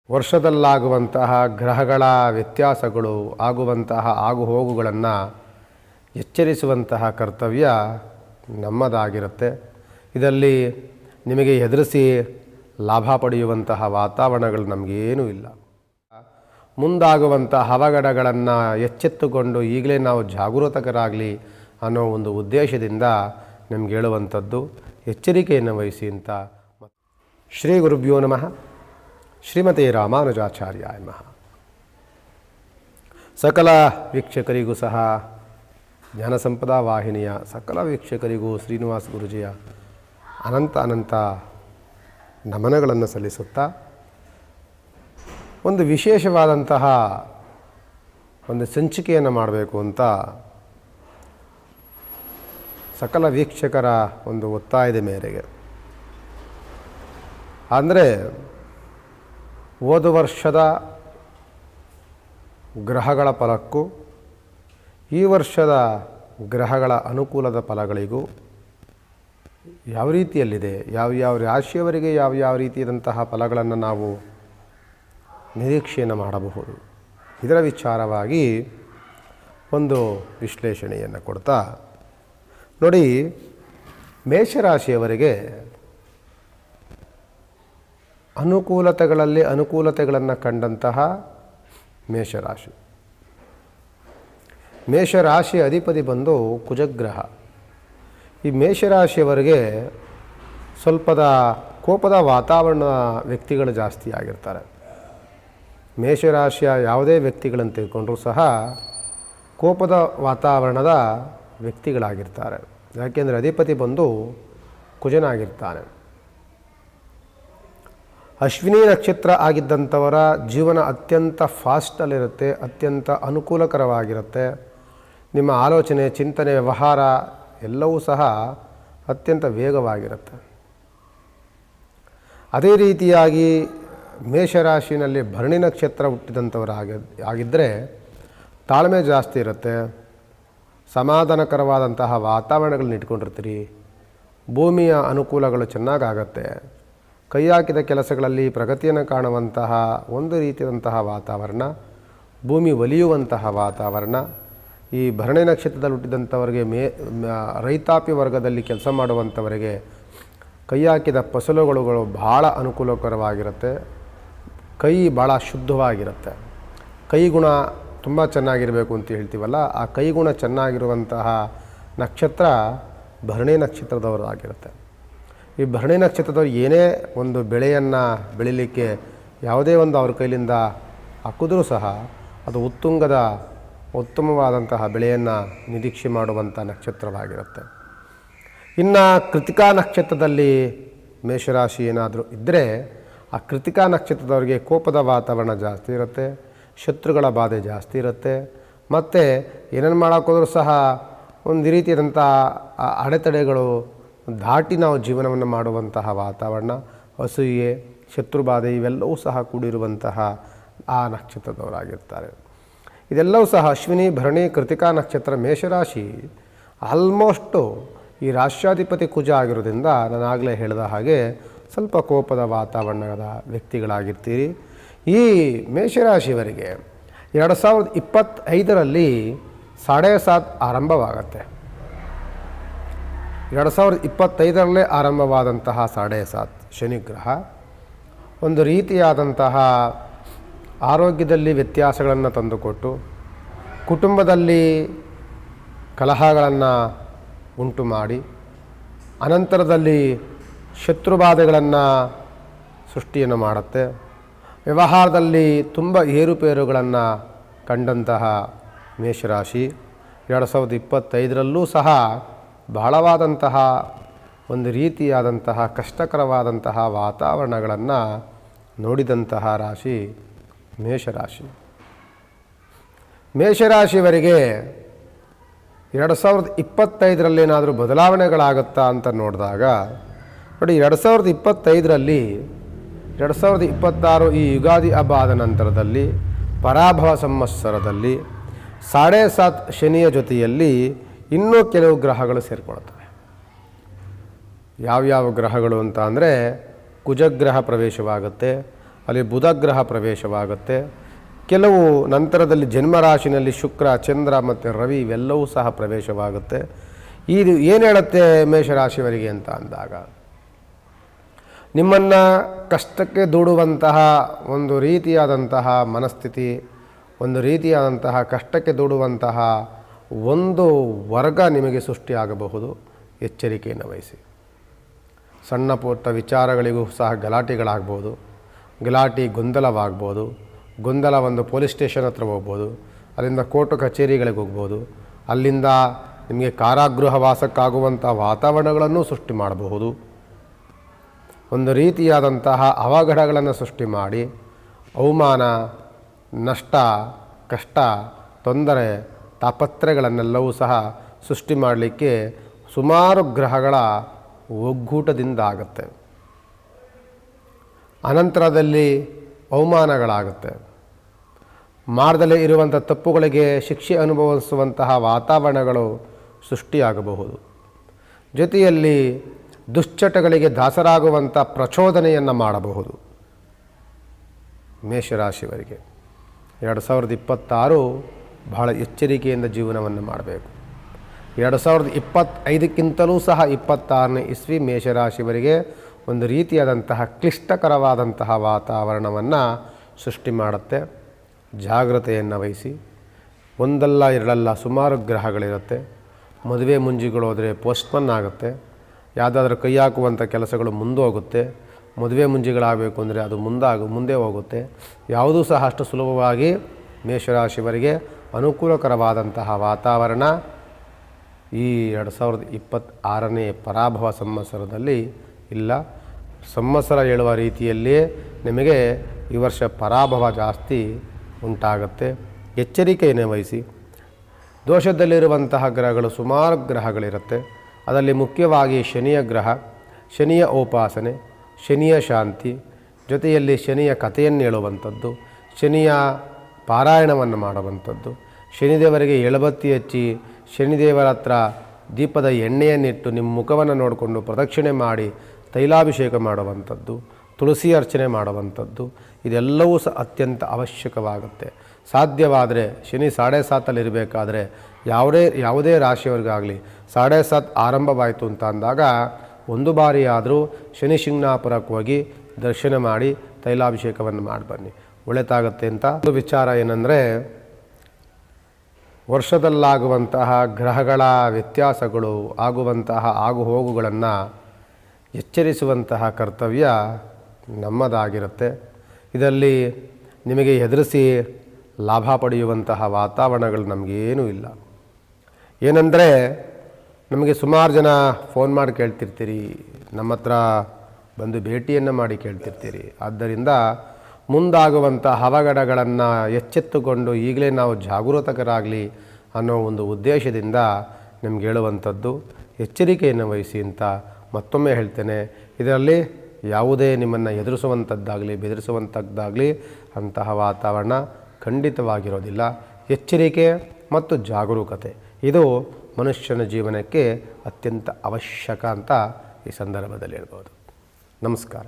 ವರ್ಷದಲ್ಲಾಗುವಂತಹ ಗ್ರಹಗಳ ವ್ಯತ್ಯಾಸಗಳು ಆಗುವಂತಹ ಆಗುಹೋಗುಗಳನ್ನು ಎಚ್ಚರಿಸುವಂತಹ ಕರ್ತವ್ಯ ನಮ್ಮದಾಗಿರುತ್ತೆ. ಇದರಲ್ಲಿ ನಿಮಗೆ ಹೆದರಿಸಿ ಲಾಭ ಪಡೆಯುವಂತಹ ವಾತಾವರಣಗಳು ನಮಗೇನೂ ಇಲ್ಲ. ಮುಂದಾಗುವಂಥ ಅವಘಡಗಳನ್ನು ಎಚ್ಚೆತ್ತುಕೊಂಡು ಈಗಲೇ ನಾವು ಜಾಗೃತಕರಾಗಲಿ ಅನ್ನೋ ಒಂದು ಉದ್ದೇಶದಿಂದ ನಿಮ್ಗೆ ಹೇಳುವಂಥದ್ದು. ಎಚ್ಚರಿಕೆಯನ್ನು ವಹಿಸಿ ಅಂತ. ಶ್ರೀ ಗುರುಭ್ಯೋ ನಮಃ. ಶ್ರೀಮತಿ ರಾಮಾನುಜಾಚಾರ್ಯಾಯ ನಮಃ. ಸಕಲ ವೀಕ್ಷಕರಿಗೂ ಸಹ ಜ್ಞಾನಸಂಪದ ವಾಹಿನಿಯ ಸಕಲ ವೀಕ್ಷಕರಿಗೂ ಶ್ರೀನಿವಾಸ ಗುರುಜಿಯ ಅನಂತ ನಮನಗಳನ್ನು ಸಲ್ಲಿಸುತ್ತಾ, ಒಂದು ವಿಶೇಷವಾದಂತಹ ಒಂದು ಸಂಚಿಕೆಯನ್ನು ಮಾಡಬೇಕು ಅಂತ ಸಕಲ ವೀಕ್ಷಕರ ಒಂದು ಒತ್ತಾಯದ ಮೇರೆಗೆ, ಅಂದರೆ ಹೋದ ವರ್ಷದ ಗ್ರಹಗಳ ಫಲಕ್ಕೂ ಈ ವರ್ಷದ ಗ್ರಹಗಳ ಅನುಕೂಲದ ಫಲಗಳಿಗೂ ಯಾವ ರೀತಿಯಲ್ಲಿದೆ, ಯಾವ ರಾಶಿಯವರಿಗೆ ಯಾವ ರೀತಿಯಾದಂತಹ ಫಲಗಳನ್ನು ನಾವು ನಿರೀಕ್ಷೆಯನ್ನು ಮಾಡಬಹುದು, ಇದರ ವಿಚಾರವಾಗಿ ಒಂದು ವಿಶ್ಲೇಷಣೆಯನ್ನು ಕೊಡ್ತಾ ನೋಡಿ. ಮೇಷರಾಶಿಯವರಿಗೆ ಅನುಕೂಲತೆಗಳನ್ನು ಕಂಡಂತಹ ಮೇಷರಾಶಿ. ಮೇಷರಾಶಿ ಅಧಿಪತಿ ಬಂದು ಕುಜಗ್ರಹ. ಈ ಮೇಷರಾಶಿಯವರಿಗೆ ಸ್ವಲ್ಪದ ಕೋಪದ ವಾತಾವರಣ ವ್ಯಕ್ತಿಗಳು ಜಾಸ್ತಿ ಆಗಿರ್ತಾರೆ. ಮೇಷರಾಶಿಯ ಯಾವುದೇ ವ್ಯಕ್ತಿಗಳನ್ನು ತೆಗೆದುಕೊಂಡ್ರೂ ಸಹ ಕೋಪದ ವಾತಾವರಣದ ವ್ಯಕ್ತಿಗಳಾಗಿರ್ತಾರೆ. ಯಾಕೆಂದರೆ ಅಧಿಪತಿ ಬಂದು ಕುಜನಾಗಿರ್ತಾನೆ. ಅಶ್ವಿನಿ ನಕ್ಷತ್ರ ಆಗಿದ್ದಂಥವರ ಜೀವನ ಅತ್ಯಂತ ಫಾಸ್ಟಲ್ಲಿರುತ್ತೆ, ಅತ್ಯಂತ ಅನುಕೂಲಕರವಾಗಿರುತ್ತೆ. ನಿಮ್ಮ ಆಲೋಚನೆ, ಚಿಂತನೆ, ವ್ಯವಹಾರ ಎಲ್ಲವೂ ಸಹ ಅತ್ಯಂತ ವೇಗವಾಗಿರುತ್ತೆ. ಅದೇ ರೀತಿಯಾಗಿ ಮೇಷರಾಶಿನಲ್ಲಿ ಭರಣಿ ನಕ್ಷತ್ರ ಹುಟ್ಟಿದಂಥವರು ಆಗಿದ್ದರೆ ತಾಳ್ಮೆ ಜಾಸ್ತಿ ಇರುತ್ತೆ, ಸಮಾಧಾನಕರವಾದಂತಹ ವಾತಾವರಣಗಳನ್ನ ಇಟ್ಕೊಂಡಿರ್ತೀರಿ, ಭೂಮಿಯ ಅನುಕೂಲಗಳು ಚೆನ್ನಾಗಾಗತ್ತೆ, ಕೈ ಹಾಕಿದ ಕೆಲಸಗಳಲ್ಲಿ ಪ್ರಗತಿಯನ್ನು ಕಾಣುವಂತಹ ಒಂದು ರೀತಿಯಾದಂತಹ ವಾತಾವರಣ, ಭೂಮಿ ಒಲಿಯುವಂತಹ ವಾತಾವರಣ. ಈ ಭರಣಿ ನಕ್ಷತ್ರದಲ್ಲಿ ಹುಟ್ಟಿದಂಥವರಿಗೆ ರೈತಾಪಿ ವರ್ಗದಲ್ಲಿ ಕೆಲಸ ಮಾಡುವಂಥವರಿಗೆ ಕೈ ಹಾಕಿದ ಫಸಲುಗಳು ಭಾಳ ಅನುಕೂಲಕರವಾಗಿರುತ್ತೆ. ಕೈ ಭಾಳ ಶುದ್ಧವಾಗಿರುತ್ತೆ. ಕೈಗುಣ ತುಂಬ ಚೆನ್ನಾಗಿರಬೇಕು ಅಂತ ಹೇಳ್ತೀವಲ್ಲ, ಆ ಕೈಗುಣ ಚೆನ್ನಾಗಿರುವಂತಹ ನಕ್ಷತ್ರ ಭರಣಿ ನಕ್ಷತ್ರದವರಾಗಿರುತ್ತೆ. ಈ ಭರಣಿ ನಕ್ಷತ್ರದವ್ರು ಏನೇ ಒಂದು ಬೆಳೆಯನ್ನು ಬೆಳೀಲಿಕ್ಕೆ ಯಾವುದೇ ಒಂದು ಅವ್ರ ಕೈಲಿಂದ ಹಾಕಿದ್ರೂ ಸಹ ಅದು ಉತ್ತಮವಾದಂತಹ ಬೆಳೆಯನ್ನು ನಿರೀಕ್ಷೆ ಮಾಡುವಂಥ ನಕ್ಷತ್ರವಾಗಿರುತ್ತೆ. ಇನ್ನು ಕೃತಿಕಾ ನಕ್ಷತ್ರದಲ್ಲಿ ಮೇಷರಾಶಿ ಏನಾದರೂ ಇದ್ದರೆ ಆ ಕೃತಿಕಾ ನಕ್ಷತ್ರದವರಿಗೆ ಕೋಪದ ವಾತಾವರಣ ಜಾಸ್ತಿ ಇರುತ್ತೆ, ಶತ್ರುಗಳ ಬಾಧೆ ಜಾಸ್ತಿ ಇರುತ್ತೆ. ಮತ್ತು ಏನೇನು ಮಾಡೋಕ್ಕೋದ್ರೂ ಸಹ ಒಂದು ರೀತಿಯಾದಂಥ ಅಡೆತಡೆಗಳು ದಾಟಿ ನಾವು ಜೀವನವನ್ನು ಮಾಡುವಂತಹ ವಾತಾವರಣ, ಅಸೂಯೆ, ಶತ್ರುಬಾಧೆ ಇವೆಲ್ಲವೂ ಸಹ ಕೂಡಿರುವಂತಹ ಆ ನಕ್ಷತ್ರದವರಾಗಿರ್ತಾರೆ. ಇದೆಲ್ಲವೂ ಸಹ ಅಶ್ವಿನಿ, ಭರಣಿ, ಕೃತಿಕಾ ನಕ್ಷತ್ರ ಮೇಷರಾಶಿ ಆಲ್ಮೋಸ್ಟು ಈ ರಾಷ್ಟ್ರಾಧಿಪತಿ ಕುಜ ಆಗಿರೋದ್ರಿಂದ ನಾನು ಆಗಲೇ ಹೇಳಿದ ಹಾಗೆ ಸ್ವಲ್ಪ ಕೋಪದ ವಾತಾವರಣದ ವ್ಯಕ್ತಿಗಳಾಗಿರ್ತೀರಿ. ಈ ಮೇಷರಾಶಿಯವರಿಗೆ 2025ರಲ್ಲಿ 7.5 ಆರಂಭವಾಗತ್ತೆ. 2025ರಲ್ಲೇ ಆರಂಭವಾದಂತಹ 7.5 ಶನಿಗ್ರಹ ಒಂದು ರೀತಿಯಾದಂತಹ ಆರೋಗ್ಯದಲ್ಲಿ ವ್ಯತ್ಯಾಸಗಳನ್ನು ತಂದುಕೊಟ್ಟು ಕುಟುಂಬದಲ್ಲಿ ಕಲಹಗಳನ್ನು ಉಂಟು ಮಾಡಿ ಅನಂತರದಲ್ಲಿ ಶತ್ರುಬಾಧೆಗಳನ್ನು ಸೃಷ್ಟಿಯನ್ನು ಮಾಡುತ್ತೆ. ವ್ಯವಹಾರದಲ್ಲಿ ತುಂಬ ಏರುಪೇರುಗಳನ್ನು ಕಂಡಂತಹ ಮೇಷರಾಶಿ 2025ರಲ್ಲೂ ಸಹ ಬಹಳವಾದಂತಹ ಒಂದು ರೀತಿಯಾದಂತಹ ಕಷ್ಟಕರವಾದಂತಹ ವಾತಾವರಣಗಳನ್ನು ನೋಡಿದಂತಹ ರಾಶಿ ಮೇಷರಾಶಿ. ಮೇಷರಾಶಿಯವರಿಗೆ 2025ರಲ್ಲೇನಾದರೂ ಬದಲಾವಣೆಗಳಾಗುತ್ತಾ ಅಂತ ನೋಡಿದಾಗ ನೋಡಿ, 2025ರಲ್ಲಿ 2026 ಈ ಯುಗಾದಿ ಹಬ್ಬ ಆದ ನಂತರದಲ್ಲಿ ಪರಾಭವ ಸಂವತ್ಸರದಲ್ಲಿ 7.5 ಶನಿಯ ಜೊತೆಯಲ್ಲಿ ಇನ್ನೂ ಕೆಲವು ಗ್ರಹಗಳು ಸೇರಿಕೊಳ್ಳುತ್ತವೆ. ಯಾವ್ಯಾವ ಗ್ರಹಗಳು ಅಂತ ಅಂದರೆ ಕುಜಗ್ರಹ ಪ್ರವೇಶವಾಗುತ್ತೆ, ಅಲ್ಲಿ ಬುಧ ಗ್ರಹ ಪ್ರವೇಶವಾಗುತ್ತೆ. ಕೆಲವು ನಂತರದಲ್ಲಿ ಜನ್ಮರಾಶಿನಲ್ಲಿ ಶುಕ್ರ, ಚಂದ್ರ ಮತ್ತು ರವಿ ಇವೆಲ್ಲವೂ ಸಹ ಪ್ರವೇಶವಾಗುತ್ತೆ. ಇದು ಏನು ಹೇಳುತ್ತೆ ಮೇಷರಾಶಿಯವರಿಗೆ ಅಂತ ಅಂದಾಗ, ನಿಮ್ಮನ್ನು ಕಷ್ಟಕ್ಕೆ ದೂಡುವಂತಹ ಒಂದು ರೀತಿಯಾದಂತಹ ಮನಸ್ಥಿತಿ, ಒಂದು ರೀತಿಯಾದಂತಹ ಕಷ್ಟಕ್ಕೆ ದೂಡುವಂತಹ ಒಂದು ವರ್ಗ ನಿಮಗೆ ಸೃಷ್ಟಿಯಾಗಬಹುದು. ಎಚ್ಚರಿಕೆಯನ್ನು ವಹಿಸಿ. ಸಣ್ಣ ಪುಟ್ಟ ವಿಚಾರಗಳಿಗೂ ಸಹ ಗಲಾಟೆಗಳಾಗ್ಬೋದು, ಗಲಾಟೆ ಗೊಂದಲವಾಗ್ಬೋದು, ಗೊಂದಲ ಒಂದು ಪೊಲೀಸ್ ಸ್ಟೇಷನ್ ಹತ್ರ ಹೋಗ್ಬೋದು, ಅಲ್ಲಿಂದ ಕೋರ್ಟು ಕಚೇರಿಗಳಿಗೆ ಹೋಗ್ಬೋದು, ಅಲ್ಲಿಂದ ನಿಮಗೆ ಕಾರಾಗೃಹ ವಾಸಕ್ಕಾಗುವಂಥ ವಾತಾವರಣಗಳನ್ನು ಸೃಷ್ಟಿ ಮಾಡಬಹುದು. ಒಂದು ರೀತಿಯಾದಂತಹ ಅವಘಡಗಳನ್ನು ಸೃಷ್ಟಿ ಮಾಡಿ ಅವಮಾನ, ನಷ್ಟ, ಕಷ್ಟ, ತೊಂದರೆ, ತಾಪತ್ರಗಳನ್ನೆಲ್ಲವೂ ಸಹ ಸೃಷ್ಟಿ ಮಾಡಲಿಕ್ಕೆ ಸುಮಾರು ಗ್ರಹಗಳ ಒಗ್ಗೂಟದಿಂದ ಆಗುತ್ತೆ. ಅನಂತರದಲ್ಲಿ ಅವಮಾನಗಳಾಗುತ್ತೆ. ಮಾಡದಲ್ಲೇ ಇರುವಂಥ ತಪ್ಪುಗಳಿಗೆ ಶಿಕ್ಷೆ ಅನುಭವಿಸುವಂತಹ ವಾತಾವರಣಗಳು ಸೃಷ್ಟಿಯಾಗಬಹುದು. ಜೊತೆಯಲ್ಲಿ ದುಶ್ಚಟಗಳಿಗೆ ದಾಸರಾಗುವಂಥ ಪ್ರಚೋದನೆಯನ್ನು ಮಾಡಬಹುದು. ಮೇಷರಾಶಿಯವರಿಗೆ 2026 ಬಹಳ ಎಚ್ಚರಿಕೆಯಿಂದ ಜೀವನವನ್ನು ಮಾಡಬೇಕು. 2025ಕ್ಕಿಂತಲೂ ಸಹ 26ನೇ ಇಸ್ವಿ ಮೇಷರಾಶಿಯವರಿಗೆ ಒಂದು ರೀತಿಯಾದಂತಹ ಕ್ಲಿಷ್ಟಕರವಾದಂತಹ ವಾತಾವರಣವನ್ನು ಸೃಷ್ಟಿ ಮಾಡುತ್ತೆ. ಜಾಗ್ರತೆಯನ್ನು ವಹಿಸಿ. ಒಂದಲ್ಲ ಎರಡಲ್ಲ ಸುಮಾರು ಗ್ರಹಗಳಿರುತ್ತೆ. ಮದುವೆ ಮುಂಜಿಗಳು ಹೋದರೆ ಪೋಸ್ಟ್ಪೋನ್ ಆಗುತ್ತೆ. ಯಾವುದಾದ್ರೂ ಕೈ ಹಾಕುವಂಥ ಕೆಲಸಗಳು ಮುಂದೋಗುತ್ತೆ. ಮದುವೆ ಮುಂಜಿಗಳಾಗಬೇಕು ಅಂದರೆ ಅದು ಮುಂದೆ ಹೋಗುತ್ತೆ. ಯಾವುದೂ ಸಹ ಅಷ್ಟು ಸುಲಭವಾಗಿ ಮೇಷರಾಶಿಯವರಿಗೆ ಅನುಕೂಲಕರವಾದಂತಹ ವಾತಾವರಣ ಈ 2026ನೇ ಪರಾಭವ ಸಂವತ್ಸರದಲ್ಲಿ ಇಲ್ಲ. ಸಂವತ್ಸರ ಹೇಳುವ ರೀತಿಯಲ್ಲಿಯೇ ನಿಮಗೆ ಈ ವರ್ಷ ಪರಾಭವ ಜಾಸ್ತಿ ಉಂಟಾಗುತ್ತೆ. ಎಚ್ಚರಿಕೆಯನ್ನು ವಹಿಸಿ. ದೋಷದಲ್ಲಿರುವಂತಹ ಗ್ರಹಗಳು ಸುಮಾರು ಗ್ರಹಗಳಿರುತ್ತೆ. ಅದರಲ್ಲಿ ಮುಖ್ಯವಾಗಿ ಶನಿಯ ಗ್ರಹ, ಶನಿಯ ಉಪಾಸನೆ, ಶನಿಯ ಶಾಂತಿ, ಜೊತೆಯಲ್ಲಿ ಶನಿಯ ಕಥೆಯನ್ನು ಹೇಳುವಂಥದ್ದು, ಶನಿಯ ಪಾರಾಯಣವನ್ನು ಮಾಡುವಂಥದ್ದು, ಶನಿದೇವರಿಗೆ ಎಳಬತ್ತಿ ಹಚ್ಚಿ ಶನಿದೇವರ ಹತ್ರ ದೀಪದ ಎಣ್ಣೆಯನ್ನಿಟ್ಟು ನಿಮ್ಮ ಮುಖವನ್ನು ನೋಡಿಕೊಂಡು ಪ್ರದಕ್ಷಿಣೆ ಮಾಡಿ ತೈಲಾಭಿಷೇಕ ಮಾಡುವಂಥದ್ದು, ತುಳಸಿ ಅರ್ಚನೆ ಮಾಡುವಂಥದ್ದು, ಇದೆಲ್ಲವೂ ಸಹ ಅತ್ಯಂತ ಅವಶ್ಯಕವಾಗುತ್ತೆ. ಸಾಧ್ಯವಾದರೆ ಶನಿ 7.5 ಇರಬೇಕಾದ್ರೆ ಯಾವುದೇ ರಾಶಿಯವರಿಗಾಗಲಿ 7.5 ಆರಂಭವಾಯಿತು ಅಂತ ಅಂದಾಗ ಒಂದು ಬಾರಿ ಆದರೂ ಶನಿ ಶಿಂಗ್ನಾಪುರಕ್ಕೆ ಹೋಗಿ ದರ್ಶನ ಮಾಡಿ ತೈಲಾಭಿಷೇಕವನ್ನು ಮಾಡಿ ಬನ್ನಿ, ಒಳ್ಳೆತಾಗುತ್ತೆ ಅಂತ. ಒಂದು ವಿಚಾರ ಏನಂದರೆ, ವರ್ಷದಲ್ಲಾಗುವಂತಹ ಗ್ರಹಗಳ ವ್ಯತ್ಯಾಸಗಳು, ಆಗುವಂತಹ ಆಗುಹೋಗುಗಳನ್ನು ಎಚ್ಚರಿಸುವಂತಹ ಕರ್ತವ್ಯ ನಮ್ಮದಾಗಿರುತ್ತೆ. ಇದರಲ್ಲಿ ನಿಮಗೆ ಹೆದರಿಸಿ ಲಾಭ ಪಡೆಯುವಂತಹ ವಾತಾವರಣಗಳು ನಮಗೇನೂ ಇಲ್ಲ. ಏನಂದರೆ, ನಮಗೆ ಸುಮಾರು ಜನ ಫೋನ್ ಮಾಡಿ ಕೇಳ್ತಿರ್ತೀರಿ, ನಮ್ಮ ಹತ್ರ ಬಂದು ಭೇಟಿಯನ್ನು ಮಾಡಿ ಕೇಳ್ತಿರ್ತೀರಿ. ಆದ್ದರಿಂದ ಮುಂದಾಗುವಂಥ ಅವಘಡಗಳನ್ನು ಎಚ್ಚೆತ್ತುಕೊಂಡು ಈಗಲೇ ನಾವು ಜಾಗೃತಕರಾಗಲಿ ಅನ್ನೋ ಒಂದು ಉದ್ದೇಶದಿಂದ ನಿಮ್ಗೆ ಹೇಳುವಂಥದ್ದು. ಎಚ್ಚರಿಕೆಯನ್ನು ವಹಿಸಿ ಅಂತ ಮತ್ತೊಮ್ಮೆ ಹೇಳ್ತೇನೆ. ಇದರಲ್ಲಿ ಯಾವುದೇ ನಿಮ್ಮನ್ನು ಎದುರಿಸುವಂಥದ್ದಾಗಲಿ ಬೆದರಿಸುವಂಥದ್ದಾಗಲಿ ಅಂತಹ ವಾತಾವರಣ ಖಂಡಿತವಾಗಿರೋದಿಲ್ಲ. ಎಚ್ಚರಿಕೆ ಮತ್ತು ಜಾಗರೂಕತೆ ಇದು ಮನುಷ್ಯನ ಜೀವನಕ್ಕೆ ಅತ್ಯಂತ ಅವಶ್ಯಕ ಅಂತ ಈ ಸಂದರ್ಭದಲ್ಲಿ ಹೇಳ್ಬೋದು. ನಮಸ್ಕಾರ.